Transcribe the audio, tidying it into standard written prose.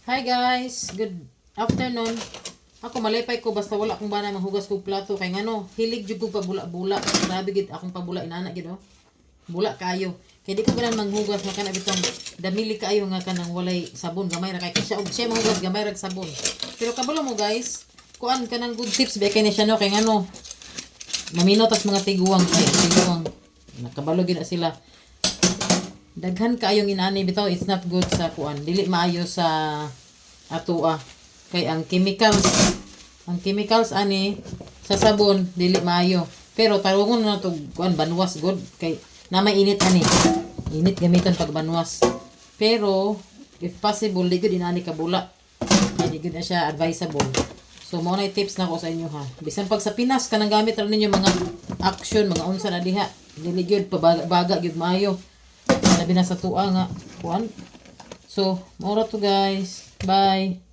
Hi guys, good afternoon. Ako malipay ko basta wala akong bana manghugas kog plato kay ngano, hilig jud ko pabula-bula. Grabe gid akong pabula inana gid oh. Bula kayo. Kay di ko ganan manghugas nga kana bitong damili kayo nga kanang walay sabon gamay ra kay siya og siya manghugas gamay ra sabon. Pero kabalo mo guys, kuan kanang good tips ba kay ni siya no kay ngano. Maminot as mga tiguang kay tiguang. Nakabalo gid na sila. Daghan kaayong inani bitaw it's not good sa kuan dili maayo sa atoa kay ang chemicals ani sa sabon dili maayo pero tarungon na to kuan banwas god kay na may init ani init gamiton pag banwas pero if possible di gud inani kabula di gud na siya advisable. So mo na tips na ko sa inyo ha bisan pag sa Pinas kanang gamit ra ninyo mga action mga unsa na diha dili gud pabaga gud maayo labi na sa tuwa nga kuan. So, mora to guys. Bye.